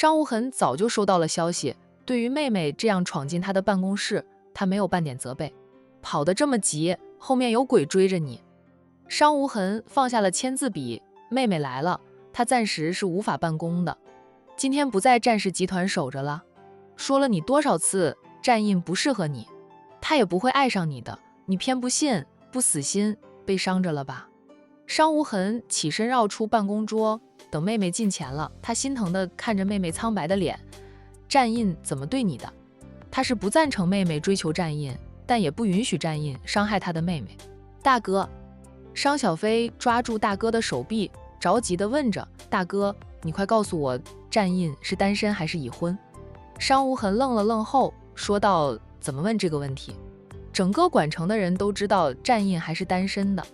商无痕早就收到了消息，对于妹妹这样闯进他的办公室，他没有半点责备。跑得这么急，后面有鬼追着你。商无痕放下了签字笔，妹妹来了，他暂时是无法办公的。今天不在战士集团守着了，说了你多少次战印不适合你，他也不会爱上你的，你偏不信，不死心，被伤着了吧？商无痕起身绕出办公桌，等妹妹进前了，他心疼地看着妹妹苍白的脸。战印怎么对你的？他是不赞成妹妹追求战印，但也不允许战印伤害他的妹妹。大哥，商小飞抓住大哥的手臂，着急地问着：大哥，你快告诉我，战印是单身还是已婚？商无痕愣了愣后说道：怎么问这个问题？整个管城的人都知道战印还是单身的，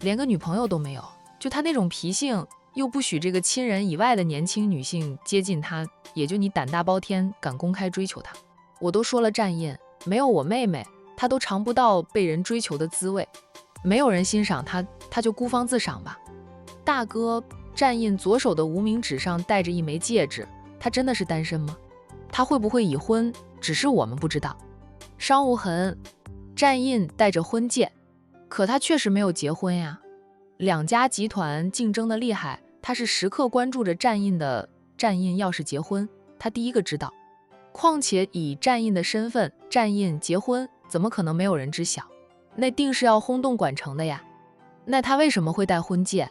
连个女朋友都没有。就他那种脾性，又不许这个亲人以外的年轻女性接近他，也就你胆大包天敢公开追求他。我都说了，战印没有我妹妹，他都尝不到被人追求的滋味。没有人欣赏他，他就孤芳自赏吧。大哥，战印左手的无名指上戴着一枚戒指，他真的是单身吗？他会不会已婚？只是我们不知道。商无痕，战印戴着婚戒，可他确实没有结婚呀。两家集团竞争的厉害，他是时刻关注着战印的。战印要是结婚，他第一个知道。况且以战印的身份，战印结婚怎么可能没有人知晓？那定是要轰动管城的呀。那他为什么会戴婚戒？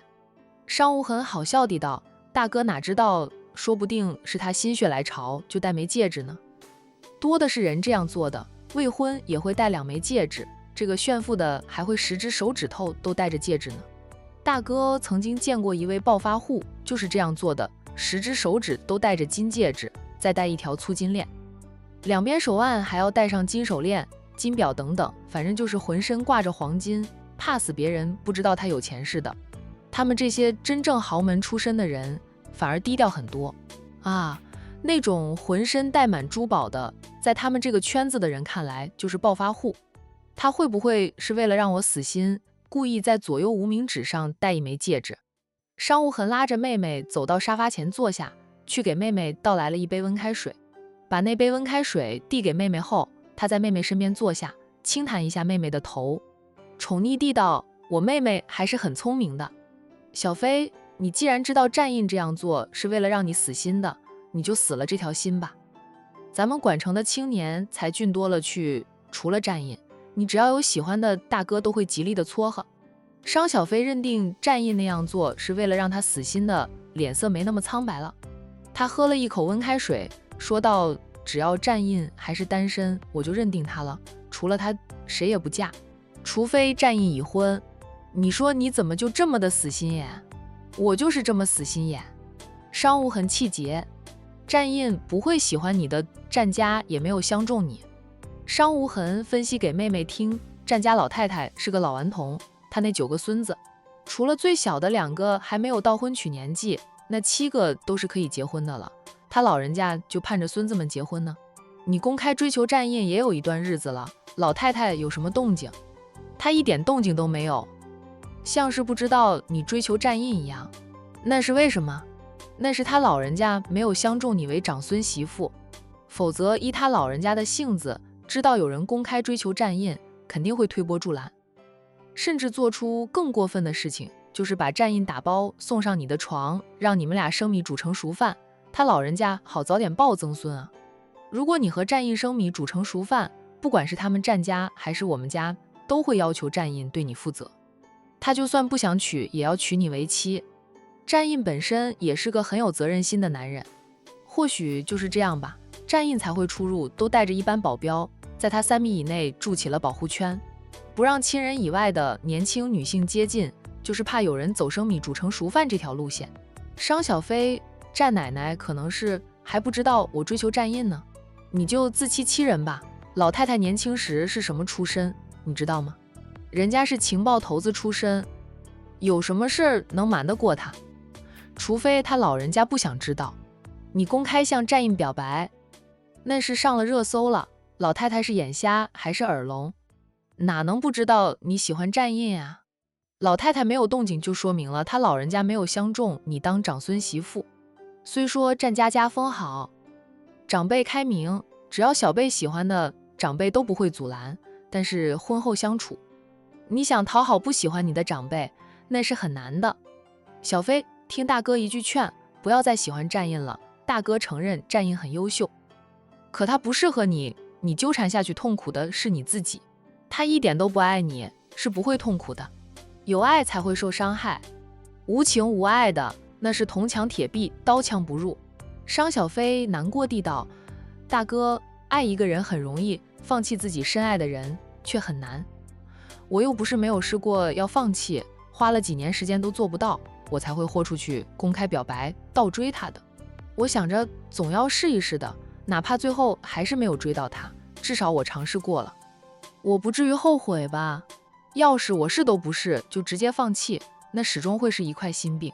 商无痕好笑地道：大哥哪知道，说不定是他心血来潮就戴枚戒指呢。多的是人这样做的，未婚也会戴2枚戒指，这个炫富的还会10只手指头都戴着戒指呢。大哥曾经见过一位暴发户就是这样做的，10只手指都戴着金戒指，再戴一条粗金链，2边手腕还要戴上金手链、金表等等，反正就是浑身挂着黄金，怕死别人不知道他有钱似的。他们这些真正豪门出身的人反而低调很多啊，那种浑身戴满珠宝的，在他们这个圈子的人看来就是暴发户。他会不会是为了让我死心，故意在左右无名指上戴一枚戒指？商无痕拉着妹妹走到沙发前坐下，去给妹妹倒来了一杯温开水。把那杯温开水递给妹妹后，他在妹妹身边坐下，轻弹一下妹妹的头，宠溺地道：我妹妹还是很聪明的。小飞，你既然知道战印这样做是为了让你死心的，你就死了这条心吧。咱们管城的青年才俊多了去，除了战印，你只要有喜欢的，大哥都会极力的撮合。商小飞认定战印那样做是为了让他死心的，脸色没那么苍白了。他喝了一口温开水，说道：只要战印还是单身，我就认定他了，除了他谁也不嫁，除非战印已婚。你说你怎么就这么的死心眼？我就是这么死心眼。商无痕气结，战印不会喜欢你的，战家也没有相中你。商无痕分析给妹妹听，战家老太太是个老顽童，她那9个孙子，除了最小的2个还没有到婚娶年纪，那7个都是可以结婚的了，他老人家就盼着孙子们结婚呢。你公开追求战印也有一段日子了，老太太有什么动静？她一点动静都没有，像是不知道你追求战印一样。那是为什么？那是他老人家没有相中你为长孙媳妇，否则依他老人家的性子，知道有人公开追求战印，肯定会推波助澜，甚至做出更过分的事情，就是把战印打包送上你的床，让你们俩生米煮成熟饭，他老人家好早点抱曾孙啊。如果你和战印生米煮成熟饭，不管是他们战家还是我们家，都会要求战印对你负责。他就算不想娶，也要娶你为妻。战印本身也是个很有责任心的男人，或许就是这样吧，战印才会出入都带着一班保镖，在他3米以内筑起了保护圈，不让亲人以外的年轻女性接近，就是怕有人走生米煮成熟饭这条路线。商小飞，战奶奶可能是还不知道我追求战印呢，你就自欺欺人吧。老太太年轻时是什么出身，你知道吗？人家是情报头子出身，有什么事能瞒得过他？除非他老人家不想知道。你公开向战印表白，那是上了热搜了，老太太是眼瞎还是耳聋？哪能不知道你喜欢战印啊？老太太没有动静就说明了她老人家没有相中你当长孙媳妇。虽说战家家风好，长辈开明，只要小辈喜欢的，长辈都不会阻拦，但是婚后相处，你想讨好不喜欢你的长辈，那是很难的。小飞，听大哥一句劝，不要再喜欢战印了。大哥承认战印很优秀，可他不适合你，你纠缠下去痛苦的是你自己。他一点都不爱你，是不会痛苦的。有爱才会受伤害，无情无爱的，那是铜墙铁壁，刀枪不入。商小飞难过地道：大哥，爱一个人很容易，放弃自己深爱的人却很难。我又不是没有试过要放弃，花了几年时间都做不到，我才会豁出去公开表白倒追他的。我想着总要试一试的，哪怕最后还是没有追到他，至少我尝试过了，我不至于后悔吧。要是我试都不试就直接放弃，那始终会是一块心病。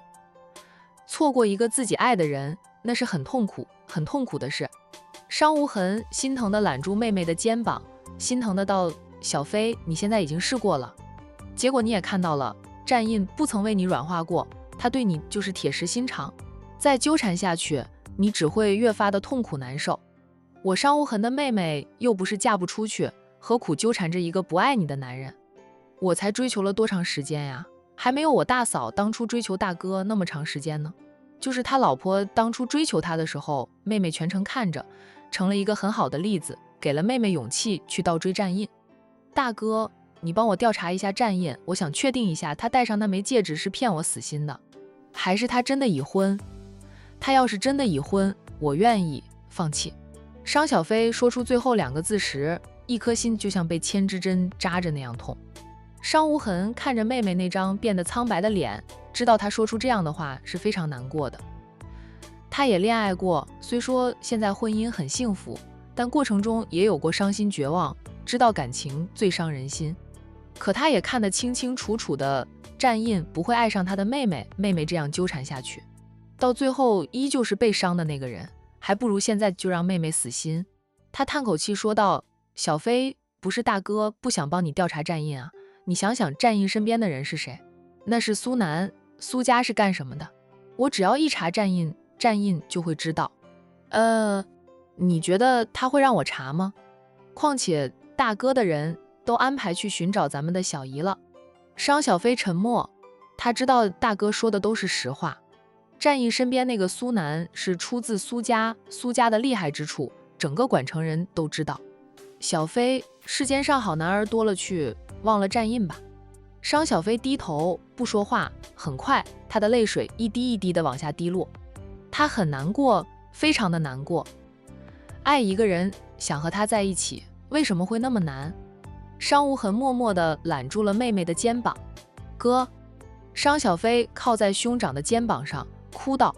错过一个自己爱的人，那是很痛苦很痛苦的事。商无痕心疼地揽住妹妹的肩膀，心疼的道：小飞，你现在已经试过了，结果你也看到了，战印不曾为你软化过，他对你就是铁石心肠，再纠缠下去，你只会越发的痛苦难受。我商无痕的妹妹又不是嫁不出去，何苦纠缠着一个不爱你的男人？我才追求了多长时间呀？还没有我大嫂当初追求大哥那么长时间呢。就是他老婆当初追求他的时候，妹妹全程看着，成了一个很好的例子，给了妹妹勇气去倒追战印。大哥，你帮我调查一下战印，我想确定一下他戴上那枚戒指是骗我死心的，还是他真的已婚。他要是真的已婚，我愿意放弃。商小飞说出最后2个字时，一颗心就像被千支针扎着那样痛。商无痕看着妹妹那张变得苍白的脸，知道她说出这样的话是非常难过的。他也恋爱过，虽说现在婚姻很幸福，但过程中也有过伤心绝望，知道感情最伤人心。可他也看得清清楚楚的，战印不会爱上他的妹妹，妹妹这样纠缠下去，到最后依旧是被伤的那个人，还不如现在就让妹妹死心。他叹口气说道：小飞，不是大哥不想帮你调查战印啊，你想想战印身边的人是谁？那是苏南，苏家是干什么的？我只要一查战印，战印就会知道。你觉得他会让我查吗？况且大哥的人都安排去寻找咱们的小姨了。商小飞沉默，他知道大哥说的都是实话。战印身边那个苏南是出自苏家，苏家的厉害之处，整个管城人都知道。小飞，世间上好男儿多了去，忘了战印吧。商小飞低头不说话，很快他的泪水一滴一滴地往下滴落。他很难过，非常的难过。爱一个人，想和他在一起，为什么会那么难？商无痕默默地揽住了妹妹的肩膀。哥，商小飞靠在兄长的肩膀上哭道：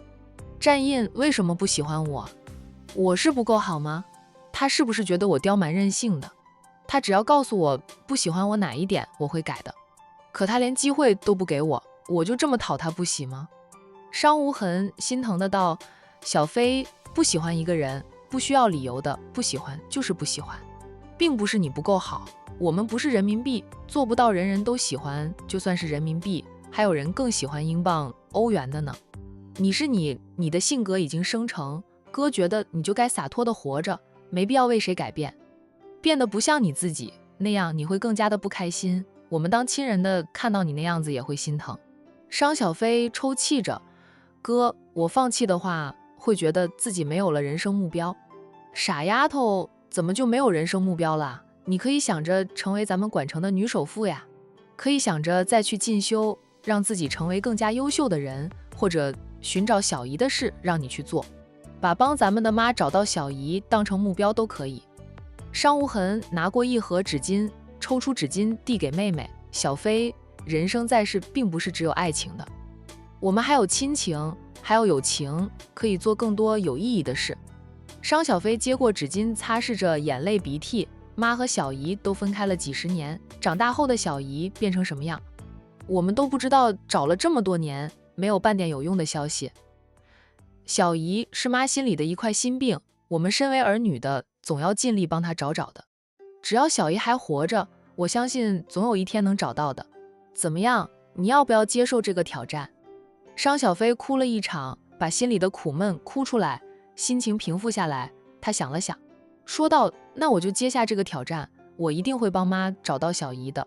战印为什么不喜欢我？我是不够好吗？他是不是觉得我刁蛮任性的？他只要告诉我不喜欢我哪一点，我会改的。可他连机会都不给我，我就这么讨他不喜吗？商无痕心疼的道：小飞，不喜欢一个人不需要理由的，不喜欢就是不喜欢，并不是你不够好。我们不是人民币，做不到人人都喜欢，就算是人民币，还有人更喜欢英镑、欧元的呢。你是你，你的性格已经生成，哥觉得你就该洒脱的活着，没必要为谁改变，变得不像你自己，那样你会更加的不开心。我们当亲人的看到你那样子也会心疼。商小飞抽泣着：哥，我放弃的话，会觉得自己没有了人生目标。傻丫头，怎么就没有人生目标了？你可以想着成为咱们管城的女首富呀，可以想着再去进修，让自己成为更加优秀的人，或者寻找小姨的事让你去做，把帮咱们的妈找到小姨当成目标都可以。商无痕拿过一盒纸巾，抽出纸巾递给妹妹：小飞，人生在世并不是只有爱情的，我们还有亲情，还有友情，可以做更多有意义的事。商小飞接过纸巾，擦拭着眼泪鼻涕。妈和小姨都分开了几十年，长大后的小姨变成什么样，我们都不知道。找了这么多年，没有半点有用的消息。小姨是妈心里的一块心病，我们身为儿女的，总要尽力帮她找找的。只要小姨还活着，我相信总有一天能找到的。怎么样，你要不要接受这个挑战？商小飞哭了一场，把心里的苦闷哭出来，心情平复下来。他想了想，说道：“那我就接下这个挑战，我一定会帮妈找到小姨的。”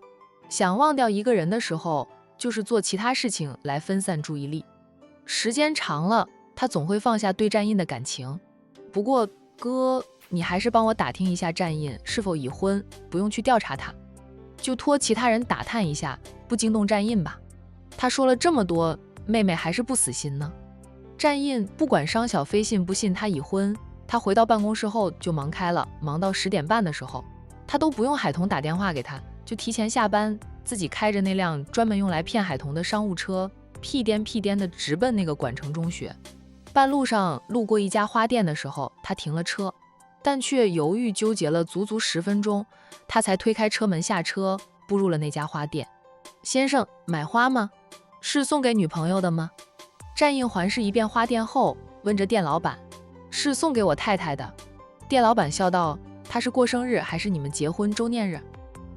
想忘掉一个人的时候，就是做其他事情来分散注意力。时间长了，他总会放下对战印的感情。不过哥，你还是帮我打听一下战印是否已婚，不用去调查他，就托其他人打探一下，不惊动战印吧。他说了这么多，妹妹还是不死心呢。战印不管商小飞信不信他已婚，他回到办公室后就忙开了，忙到10点半的时候，他都不用海童打电话给他，就提前下班，自己开着那辆专门用来骗海童的商务车，屁颠屁颠的直奔那个管城中学。半路上路过一家花店的时候，他停了车，但却犹豫纠结了足足10分钟，他才推开车门下车，步入了那家花店。先生，买花吗？是送给女朋友的吗？战印环视一遍花店后，问着店老板：“是送给我太太的。”店老板笑道：“她是过生日还是你们结婚周念日？”“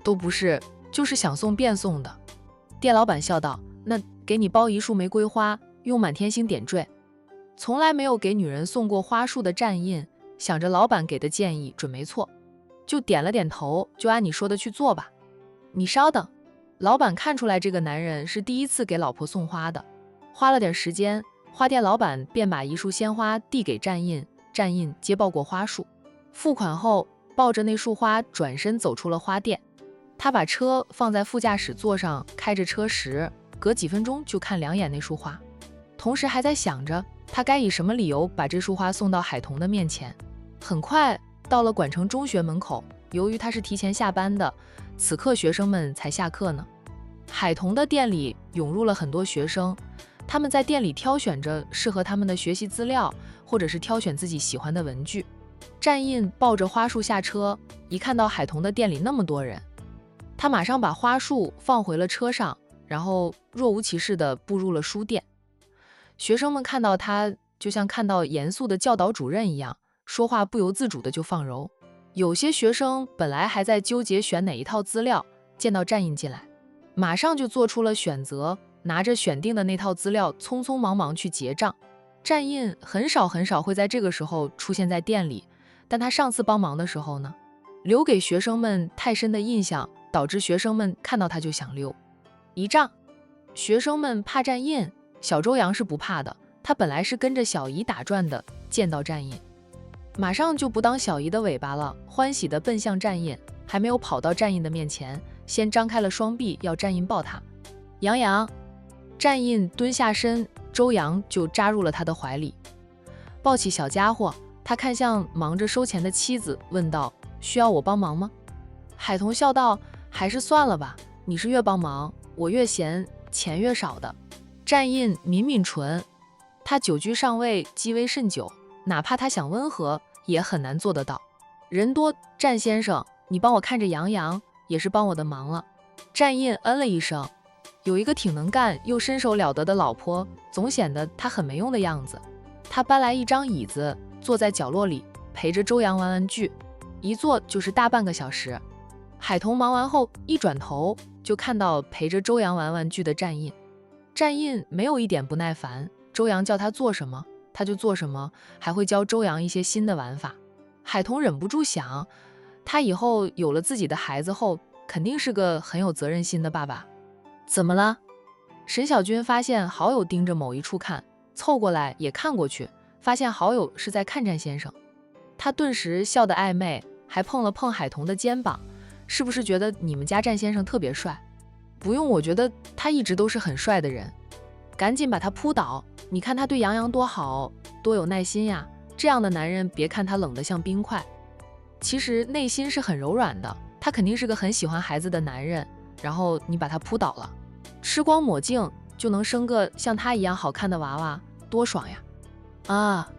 都不是，就是想送便送的。”店老板笑道：“那给你包一束玫瑰花，用满天星点缀。”从来没有给女人送过花束的战印想着老板给的建议准没错，就点了点头，就按你说的去做吧。你稍等。老板看出来这个男人是第一次给老婆送花的，花了点时间，花店老板便把一束鲜花递给战印，战印接抱过花束，付款后抱着那束花转身走出了花店。他把车放在副驾驶座上，开着车时隔几分钟就看2眼那束花，同时还在想着他该以什么理由把这束花送到海童的面前。很快到了管城中学门口，由于他是提前下班的，此刻学生们才下课呢。海童的店里涌入了很多学生，他们在店里挑选着适合他们的学习资料，或者是挑选自己喜欢的文具。战印抱着花束下车，一看到海童的店里那么多人，他马上把花束放回了车上，然后若无其事地步入了书店。学生们看到他，就像看到严肃的教导主任一样，说话不由自主的就放柔。有些学生本来还在纠结选哪一套资料，见到战印进来，马上就做出了选择，拿着选定的那套资料匆匆忙忙去结账。战印很少会在这个时候出现在店里，但他上次帮忙的时候呢，留给学生们太深的印象，导致学生们看到他就想溜。一仗，学生们怕战印，小周阳是不怕的，他本来是跟着小姨打转的，见到战印马上就不当小姨的尾巴了，欢喜地奔向战印，还没有跑到战印的面前，先张开了双臂要战印抱他。杨洋，战印蹲下身，周阳就扎入了他的怀里，抱起小家伙，他看向忙着收钱的妻子，问道：“需要我帮忙吗？”海童笑道：“还是算了吧，你是越帮忙，我越嫌钱越少的。”战印抿抿唇，他久居上位，鸡微甚久，哪怕他想温和，也很难做得到。人多，战先生，你帮我看着杨洋，也是帮我的忙了。战印嗯了一声，有一个挺能干又身手了得的老婆，总显得他很没用的样子。他搬来一张椅子，坐在角落里，陪着周阳玩玩具，一坐就是大半个小时。海童忙完后，一转头就看到陪着周阳玩玩具的战印。战印没有一点不耐烦，周阳叫他做什么他就做什么，还会教周阳一些新的玩法。海童忍不住想，他以后有了自己的孩子后，肯定是个很有责任心的爸爸。怎么了？沈小军发现好友盯着某一处看，凑过来也看过去，发现好友是在看战先生。他顿时笑得暧昧，还碰了碰海童的肩膀，是不是觉得你们家战先生特别帅？不用，我觉得他一直都是很帅的人。赶紧把他扑倒，你看他对杨洋多好，多有耐心呀。这样的男人，别看他冷得像冰块，其实内心是很柔软的。他肯定是个很喜欢孩子的男人，然后你把他扑倒了，吃光抹净就能生个像他一样好看的娃娃，多爽呀！啊！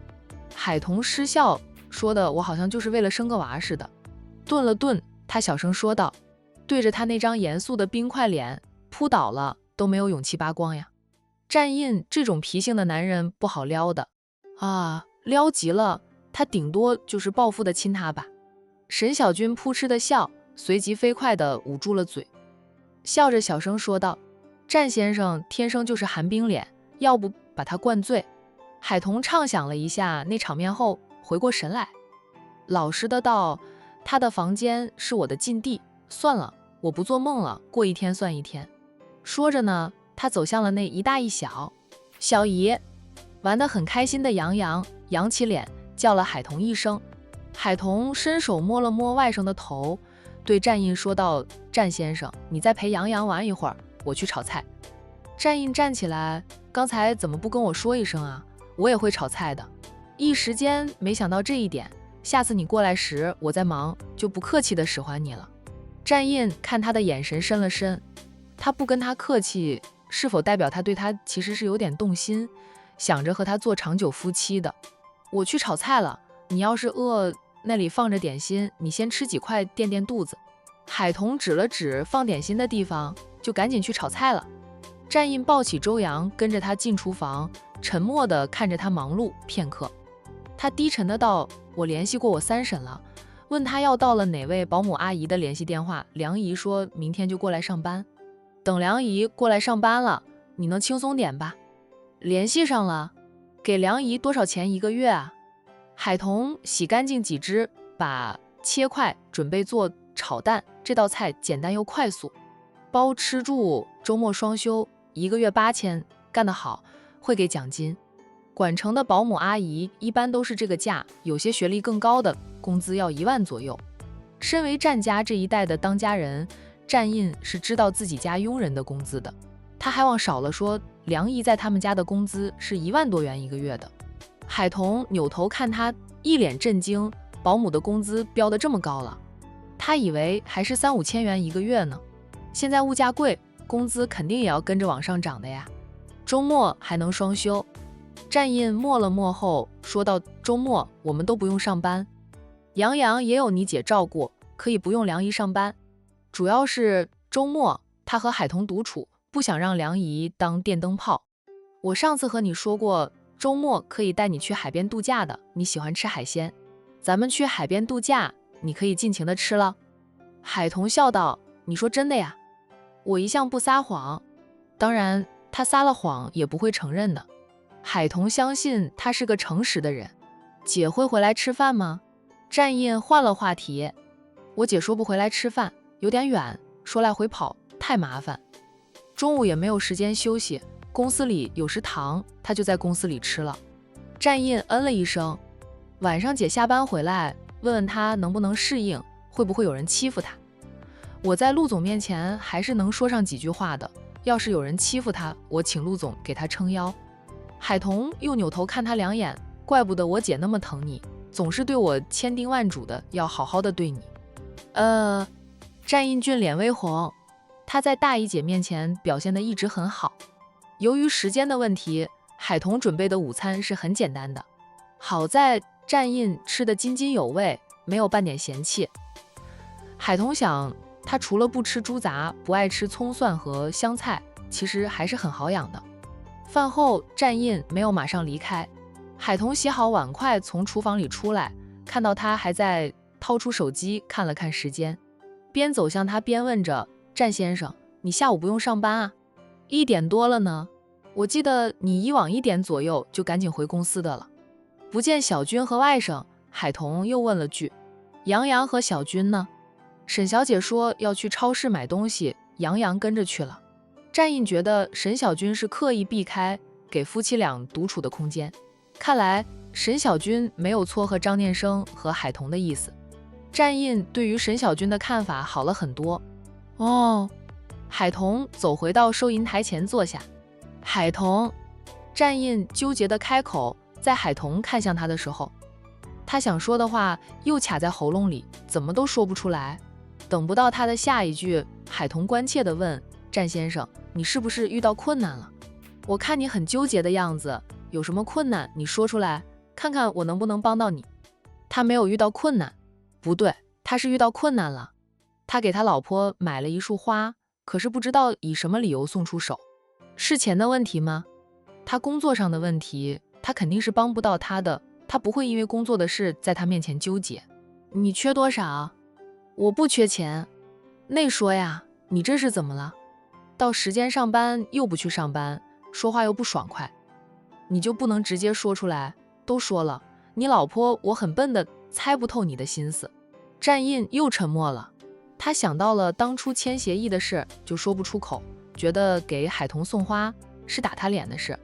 海童失笑，说的我好像就是为了生个娃似的。顿了顿，他小声说道，对着他那张严肃的冰块脸，扑倒了都没有勇气扒光呀。战印这种脾性的男人不好撩的啊，撩急了，他顶多就是报复的亲他吧。沈小军扑哧的笑，随即飞快地捂住了嘴，笑着小声说道：“战先生天生就是寒冰脸，要不把他灌醉。”海童畅想了一下那场面后，回过神来，老实的道：他的房间是我的禁地，算了，我不做梦了，过一天算一天。说着呢，他走向了那一大一小。小姨。玩得很开心的杨洋扬起脸叫了海童一声，海童伸手摸了摸外甥的头，对战印说道：战先生，你再陪杨洋玩一会儿，我去炒菜。战印站起来，刚才怎么不跟我说一声啊？我也会炒菜的。一时间没想到这一点，下次你过来时我在忙，就不客气的使唤你了。战印看他的眼神深了深，他不跟他客气，是否代表他对他其实是有点动心，想着和他做长久夫妻的。我去炒菜了，你要是饿，那里放着点心，你先吃几块垫垫肚子。海童指了指放点心的地方，就赶紧去炒菜了。战印抱起周洋，跟着他进厨房，沉默地看着他忙碌片刻。他低沉的道：我联系过我三婶了，问他要到了哪位保姆阿姨的联系电话，梁姨说明天就过来上班。等梁姨过来上班了，你能轻松点吧？联系上了。给梁姨多少钱一个月啊？海童洗干净几只，把切块，准备做炒蛋。这道菜简单又快速，包吃住，周末双休，1个月8000，干得好会给奖金。管城的保姆阿姨一般都是这个价，有些学历更高的，工资要1万左右。身为战家这一代的当家人，战印是知道自己家佣人的工资的，他还往少了说，梁姨在他们家的工资是1万多元一个月的。海童扭头看他，一脸震惊，保姆的工资飙得这么高了，他以为还是3-5千元一个月呢。现在物价贵，工资肯定也要跟着往上涨的呀。周末还能双休。战印默了默后说道：周末我们都不用上班，杨洋也有你姐照顾，可以不用梁姨上班。主要是周末他和海童独处，不想让梁姨当电灯泡。我上次和你说过，周末可以带你去海边度假的，你喜欢吃海鲜，咱们去海边度假，你可以尽情的吃了。海童笑道：你说真的呀？我一向不撒谎，当然他撒了谎也不会承认的。海童相信他是个诚实的人。姐会回来吃饭吗？战印换了话题。我姐说不回来吃饭，有点远，说来回跑太麻烦，中午也没有时间休息，公司里有食堂，他就在公司里吃了。战印嗯了一声。晚上姐下班回来，问问他能不能适应，会不会有人欺负他。我在陆总面前还是能说上几句话的，要是有人欺负他，我请陆总给他撑腰。海童又扭头看他2眼，怪不得我姐那么疼你，总是对我千叮万嘱的，要好好的对你。战印俊脸微红，他在大姨姐面前表现得一直很好。由于时间的问题，海童准备的午餐是很简单的，好在战印吃得津津有味，没有半点嫌弃。海童想，他除了不吃猪杂，不爱吃葱蒜和香菜，其实还是很好养的。饭后战印没有马上离开，海童洗好碗筷从厨房里出来，看到他还在掏出手机看了看时间，边走向他边问着：战先生，你下午不用上班啊？1点多了呢，我记得你以往1点左右就赶紧回公司的了。不见小军和外甥，海童又问了句：杨洋和小军呢？沈小姐说要去超市买东西，杨洋跟着去了。战印觉得沈小军是刻意避开给夫妻俩独处的空间，看来沈小军没有撮合张念生和海童的意思。战印对于沈小军的看法好了很多。哦，海童走回到收银台前坐下。海童，战印纠结地开口，在海童看向他的时候，他想说的话又卡在喉咙里，怎么都说不出来。等不到他的下一句，海童关切地问：战先生，你是不是遇到困难了？我看你很纠结的样子，有什么困难你说出来，看看我能不能帮到你。他没有遇到困难，不对，他是遇到困难了。他给他老婆买了一束花，可是不知道以什么理由送出手。是钱的问题吗？他工作上的问题，他肯定是帮不到他的，他不会因为工作的事在他面前纠结。你缺多少？我不缺钱。那说呀，你这是怎么了？到时间上班又不去上班，说话又不爽快。你就不能直接说出来？都说了，你老婆我很笨的，猜不透你的心思。战印又沉默了，他想到了当初签协议的事，就说不出口，觉得给海童送花是打他脸的事。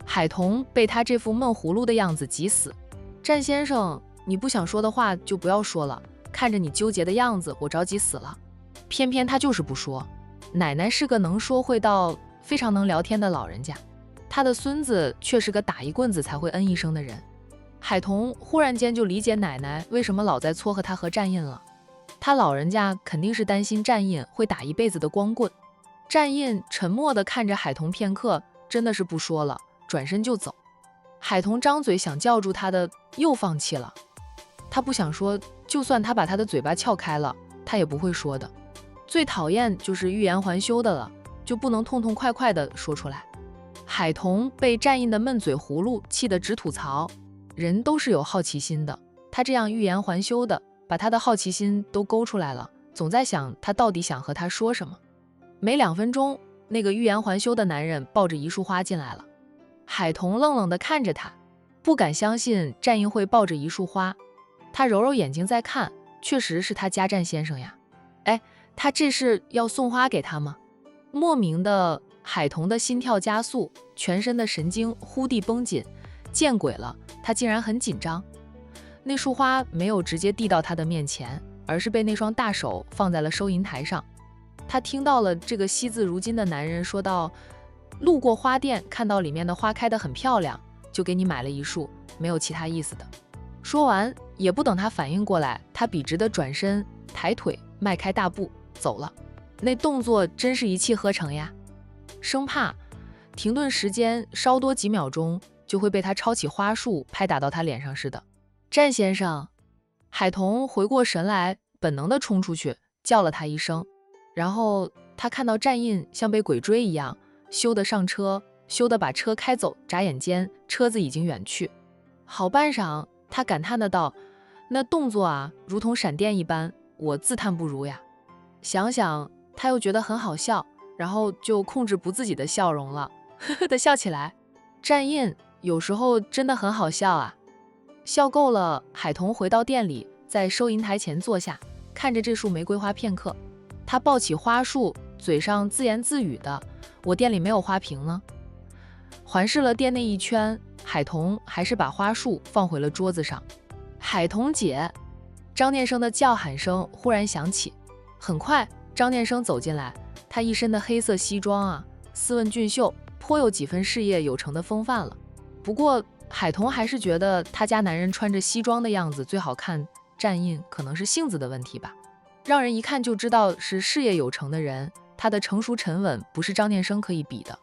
海童被他这副闷葫芦的样子急死。战先生，你不想说的话就不要说了，看着你纠结的样子，我着急死了。偏偏他就是不说。奶奶是个能说会道、非常能聊天的老人家，他的孙子却是个打一棍子才会嗯一声的人。海童忽然间就理解奶奶为什么老在撮合他和战印了。他老人家肯定是担心战印会打一辈子的光棍。战印沉默地看着海童片刻，真的是不说了，转身就走。海童张嘴想叫住他的，又放弃了。他不想说，就算他把他的嘴巴撬开了，他也不会说的。最讨厌就是欲言还休的了，就不能痛痛快快地说出来。海童被战印的闷嘴葫芦气得直吐槽。人都是有好奇心的，他这样欲言还休的，把他的好奇心都勾出来了，总在想他到底想和他说什么。没2分钟，那个欲言还休的男人抱着一束花进来了。海童愣愣地看着他，不敢相信战印会抱着一束花。他揉揉眼睛再看，确实是他家战先生呀。哎，他这是要送花给他吗？莫名的，海童的心跳加速，全身的神经忽地绷紧。见鬼了，他竟然很紧张。那束花没有直接递到他的面前，而是被那双大手放在了收银台上。他听到了这个惜字如金的男人说道：路过花店，看到里面的花开得很漂亮，就给你买了一束，没有其他意思的。说完，也不等他反应过来，他笔直地转身，抬腿，迈开大步走了。那动作真是一气呵成呀，生怕停顿时间稍多几秒钟，就会被他抄起花束拍打到他脸上似的。战先生，海童回过神来，本能地冲出去叫了他一声，然后他看到战印像被鬼追一样，咻地上车，咻地把车开走，眨眼间车子已经远去。好半晌，他感叹的道：那动作啊，如同闪电一般，我自叹不如呀。想想他又觉得很好笑，然后就控制不自己的笑容了，呵呵地笑起来。战印有时候真的很好笑啊。笑够了，海童回到店里，在收银台前坐下，看着这束玫瑰花片刻。他抱起花束，嘴上自言自语的：我店里没有花瓶呢。环视了店内一圈，海童还是把花束放回了桌子上。海童姐，张念生的叫喊声忽然响起。很快，张念生走进来，他一身的黑色西装啊，斯文俊秀，颇有几分事业有成的风范了。不过海童还是觉得他家男人穿着西装的样子最好看，战印可能是性子的问题吧，让人一看就知道是事业有成的人，他的成熟沉稳不是张念生可以比的。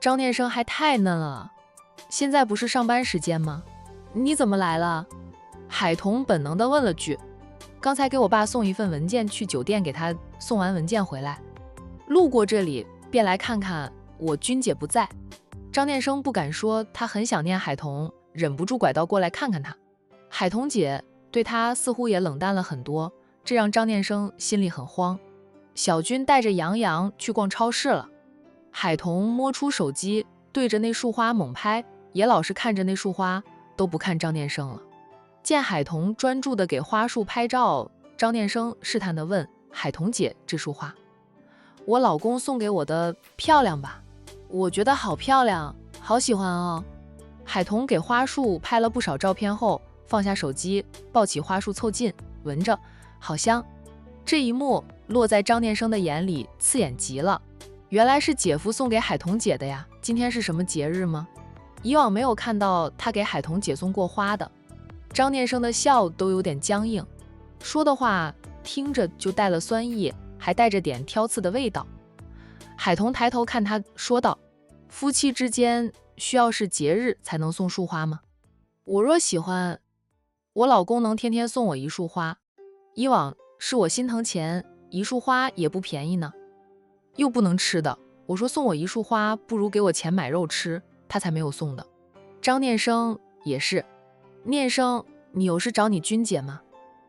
张念生还太嫩了，现在不是上班时间吗？你怎么来了？海童本能地问了句。刚才给我爸送一份文件去酒店，给他送完文件回来，路过这里便来看看我君姐不在。张念生不敢说他很想念海童，忍不住拐道过来看看他。海童姐对他似乎也冷淡了很多，这让张念生心里很慌。小军带着杨洋去逛超市了。海童摸出手机，对着那束花猛拍，也老是看着那束花，都不看张念生了。见海童专注地给花束拍照，张念生试探地问：海童姐，这束花我老公送给我的，漂亮吧？我觉得好漂亮，好喜欢哦。海童给花束拍了不少照片后，放下手机，抱起花束凑近，闻着，好香。这一幕落在张念生的眼里，刺眼极了。原来是姐夫送给海童姐的呀，今天是什么节日吗？以往没有看到他给海童姐送过花的。张念生的笑都有点僵硬，说的话听着就带了酸意，还带着点挑刺的味道。海童抬头看他，说道：夫妻之间需要是节日才能送束花吗？我若喜欢，我老公能天天送我一束花，以往是我心疼钱，一束花也不便宜呢，又不能吃的。我说送我一束花，不如给我钱买肉吃，他才没有送的。张念生也是，念生，你有事找你君姐吗？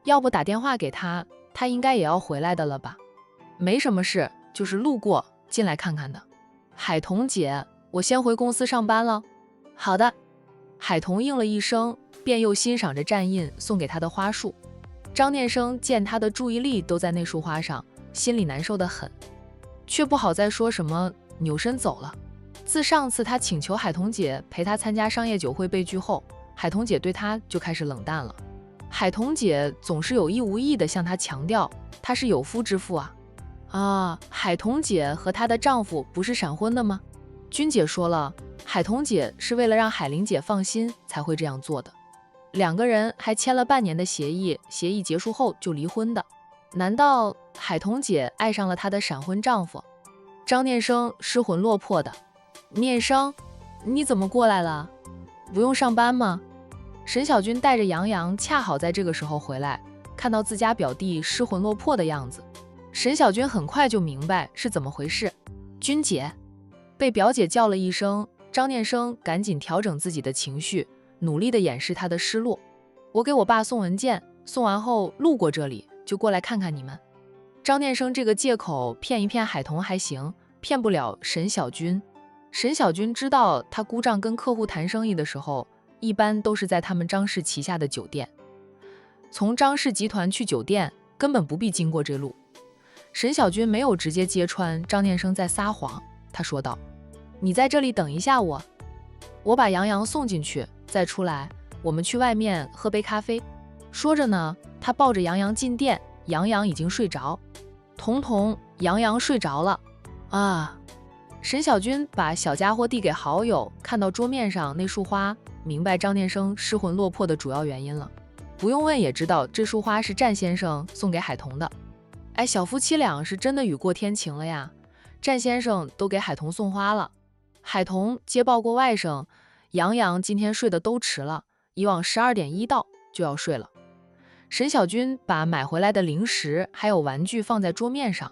要不打电话给他，他应该也要回来的了吧？没什么事，就是路过进来看看的。海童姐，我先回公司上班了。好的。海童应了一声，便又欣赏着战印送给他的花束。张念生见他的注意力都在那束花上，心里难受得很，却不好再说什么，扭身走了。自上次他请求海童姐陪他参加商业酒会被拒后，海童姐对他就开始冷淡了。海童姐总是有意无意地向他强调，他是有夫之妇啊。海童姐和她的丈夫不是闪婚的吗？君姐说了，海童姐是为了让海玲姐放心才会这样做的。两个人还签了半年的协议，协议结束后就离婚的。难道海童姐爱上了她的闪婚丈夫？张念生失魂落魄的。念生，你怎么过来了？不用上班吗？沈小军带着杨洋恰好在这个时候回来，看到自家表弟失魂落魄的样子，沈小军很快就明白是怎么回事。君姐，被表姐叫了一声，张念生赶紧调整自己的情绪，努力地掩饰他的失落。我给我爸送文件，送完后路过这里，就过来看看你们。张念生这个借口骗一骗海童还行，骗不了沈小军。沈小军知道他姑丈跟客户谈生意的时候，一般都是在他们张氏旗下的酒店。从张氏集团去酒店，根本不必经过这路。沈小军没有直接揭穿张念生在撒谎，他说道：“你在这里等一下我把杨洋送进去，再出来，我们去外面喝杯咖啡。”说着呢，他抱着杨洋进店，杨洋已经睡着。彤彤，杨洋睡着了啊。沈小军把小家伙递给好友，看到桌面上那束花，明白张念生失魂落魄的主要原因了。不用问也知道，这束花是战先生送给海童的。哎，小夫妻俩是真的雨过天晴了呀，战先生都给海童送花了。海童接报过外甥，杨洋今天睡得都迟了，以往12点1到就要睡了。沈小军把买回来的零食还有玩具放在桌面上。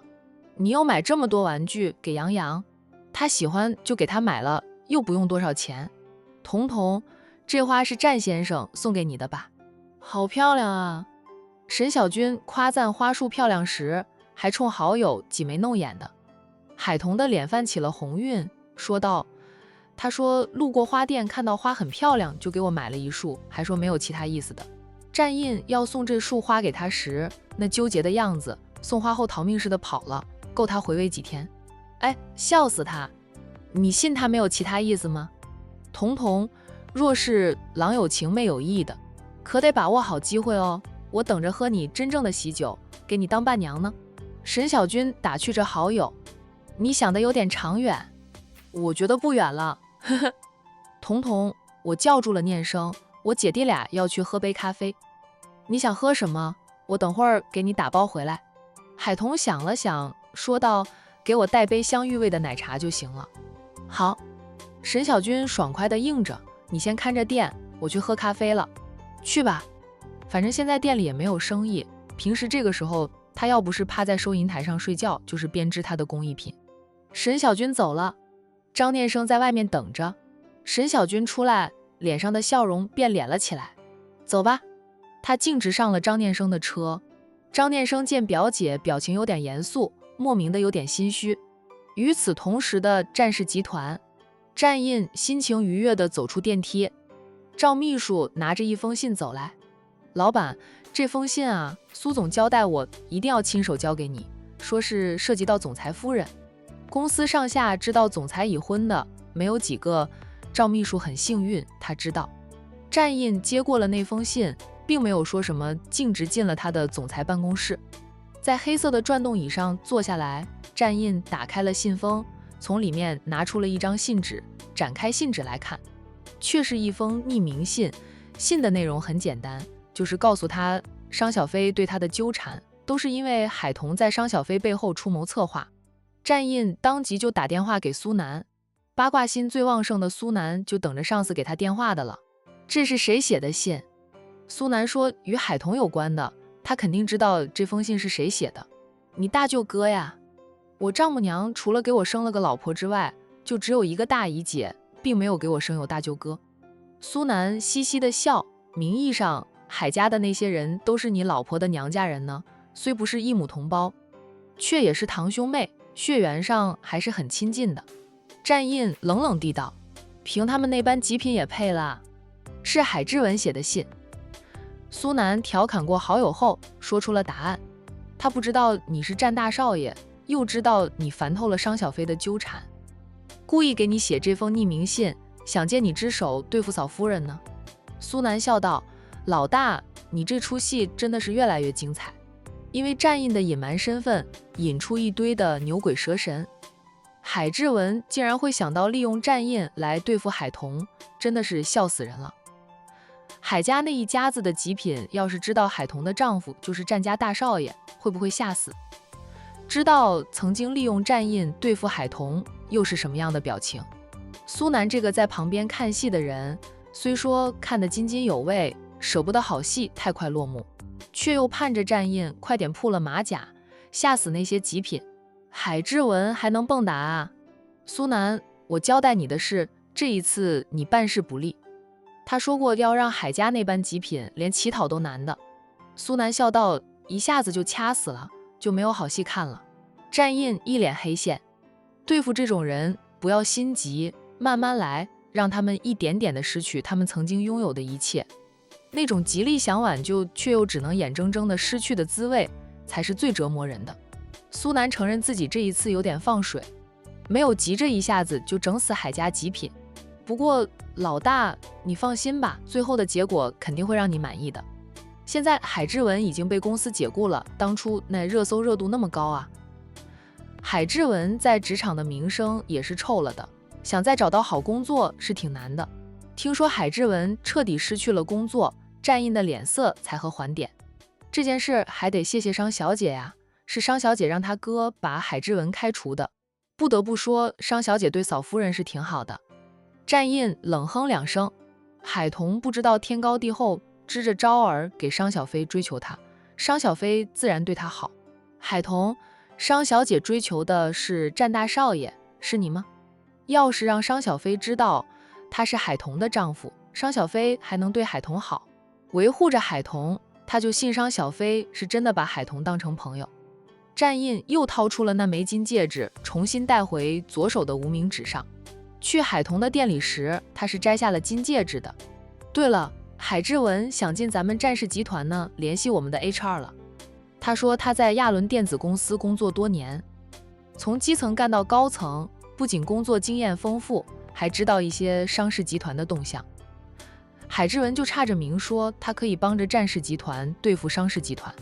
你又买这么多玩具给杨洋？他喜欢就给他买了，又不用多少钱。彤彤，这花是战先生送给你的吧？好漂亮啊！沈小军夸赞花束漂亮时，还冲好友挤眉弄眼的。海童的脸泛起了红晕，说道：“他说路过花店看到花很漂亮，就给我买了一束，还说没有其他意思的。战印要送这束花给他时，那纠结的样子，送花后逃命似的跑了，够他回味几天。哎，笑死他！你信他没有其他意思吗？彤彤，若是郎有情妹有意的，可得把握好机会哦。我等着喝你真正的喜酒，给你当伴娘呢。”沈小军打趣着好友：“你想的有点长远。”我觉得不远了，呵呵。彤彤，我叫住了念生，我姐弟俩要去喝杯咖啡。你想喝什么？我等会儿给你打包回来。海童想了想，说道：“给我带杯香芋味的奶茶就行了。”好。沈小军爽快地应着：“你先看着店，我去喝咖啡了。”去吧，反正现在店里也没有生意，平时这个时候他要不是趴在收银台上睡觉，就是编织他的工艺品。沈小军走了，张念生在外面等着。沈小军出来，脸上的笑容变脸了起来。走吧。他径直上了张念生的车。张念生见表姐表情有点严肃，莫名的有点心虚。与此同时的战氏集团，战印心情愉悦地走出电梯。赵秘书拿着一封信走来：“老板，这封信啊，苏总交代我一定要亲手交给你，说是涉及到总裁夫人。公司上下知道总裁已婚的没有几个，赵秘书很幸运，他知道。”战印接过了那封信，并没有说什么，径直进了他的总裁办公室。在黑色的转动椅上坐下来，战印打开了信封，从里面拿出了一张信纸，展开信纸来看，却是一封匿名信。信的内容很简单，就是告诉他商小飞对他的纠缠都是因为海童在商小飞背后出谋策划。战印当即就打电话给苏南，八卦心最旺盛的苏南就等着上司给他电话的了。这是谁写的信？苏南说与海童有关的，他肯定知道这封信是谁写的。你大舅哥呀，我丈母娘除了给我生了个老婆之外，就只有一个大姨姐，并没有给我生有大舅哥。苏南嘻嘻的笑，名义上海家的那些人都是你老婆的娘家人呢，虽不是异母同胞，却也是堂兄妹，血缘上还是很亲近的。战印冷冷地道：“凭他们那般极品也配了。是海志文写的信。苏南调侃过好友后，说出了答案。他不知道你是战大少爷，又知道你烦透了商小飞的纠缠，故意给你写这封匿名信，想借你之手对付嫂夫人呢。苏南笑道：老大，你这出戏真的是越来越精彩。因为战印的隐瞒身份，引出一堆的牛鬼蛇神。海志文竟然会想到利用战印来对付海童，真的是笑死人了。海家那一家子的极品，要是知道海童的丈夫就是战家大少爷，会不会吓死？知道曾经利用战印对付海童，又是什么样的表情？苏南这个在旁边看戏的人，虽说看得津津有味，舍不得好戏太快落幕，却又盼着战印快点铺了马甲，吓死那些极品。海志文还能蹦跶啊？苏南，我交代你的是，这一次你办事不利。他说过要让海家那般极品连乞讨都难的。苏南笑道：一下子就掐死了，就没有好戏看了。战印一脸黑线，对付这种人不要心急，慢慢来，让他们一点点的失去他们曾经拥有的一切。那种极力想挽救却又只能眼睁睁的失去的滋味，才是最折磨人的。苏南承认自己这一次有点放水，没有急着一下子就整死海家极品。不过老大，你放心吧，最后的结果肯定会让你满意的。现在海志文已经被公司解雇了，当初那热搜热度那么高啊。海志文在职场的名声也是臭了的，想再找到好工作是挺难的。听说海志文彻底失去了工作，战印的脸色才和缓点。这件事还得谢谢商小姐呀，是商小姐让他哥把海志文开除的。不得不说，商小姐对嫂夫人是挺好的。战印冷哼两声，海童不知道天高地厚，支着招儿给商小飞追求他，商小飞自然对他好。海童，商小姐追求的是战大少爷，是你吗？要是让商小飞知道他是海童的丈夫，商小飞还能对海童好，维护着海童，他就信商小飞是真的把海童当成朋友。战印又掏出了那枚金戒指，重新戴回左手的无名指上。去海童的店里时，他是摘下了金戒指的。对了，海志文想进咱们战士集团呢，联系我们的 HR 了。他说他在亚伦电子公司工作多年，从基层干到高层，不仅工作经验丰富，还知道一些商事集团的动向。海志文就差着明说他可以帮着战士集团对付商事集团。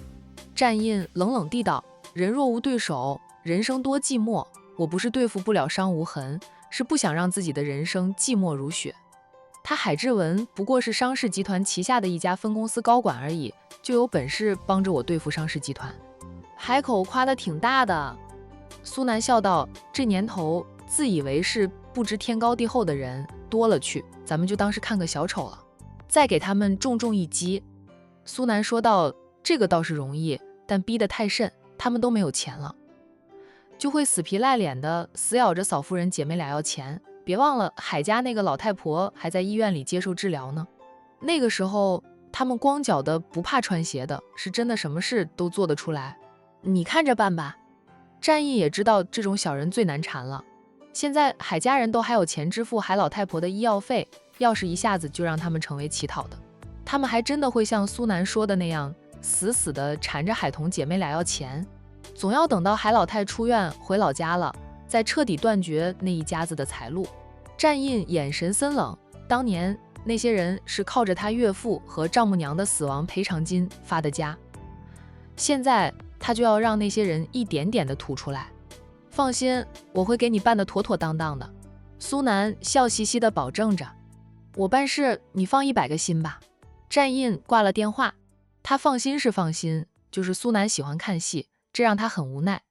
战印冷冷地道：人若无对手，人生多寂寞。我不是对付不了商无痕，是不想让自己的人生寂寞如雪。他海志文不过是商事集团旗下的一家分公司高管而已，就有本事帮着我对付商事集团，海口夸得挺大的。苏南笑道：这年头自以为是不知天高地厚的人多了去，咱们就当是看个小丑了，再给他们重重一击。苏南说道：这个倒是容易，但逼得太甚，他们都没有钱了，就会死皮赖脸的死咬着嫂夫人姐妹俩要钱。别忘了海家那个老太婆还在医院里接受治疗呢，那个时候他们光脚的不怕穿鞋的，是真的什么事都做得出来，你看着办吧。战役也知道这种小人最难缠了，现在海家人都还有钱支付海老太婆的医药费，要是一下子就让他们成为乞讨的，他们还真的会像苏南说的那样死死的缠着海童姐妹俩要钱。总要等到海老太出院回老家了，再彻底断绝那一家子的财路。战印眼神森冷，当年那些人是靠着他岳父和丈母娘的死亡赔偿金发的家，现在他就要让那些人一点点的吐出来。放心，我会给你办得妥妥当当的。苏南笑嘻嘻的保证着。我办事你放100个心吧。战印挂了电话，他放心是放心，就是苏南喜欢看戏，这让他很无奈。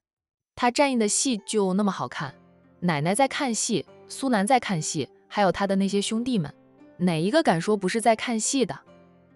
他战印的戏就那么好看，奶奶在看戏，苏南在看戏，还有他的那些兄弟们，哪一个敢说不是在看戏的？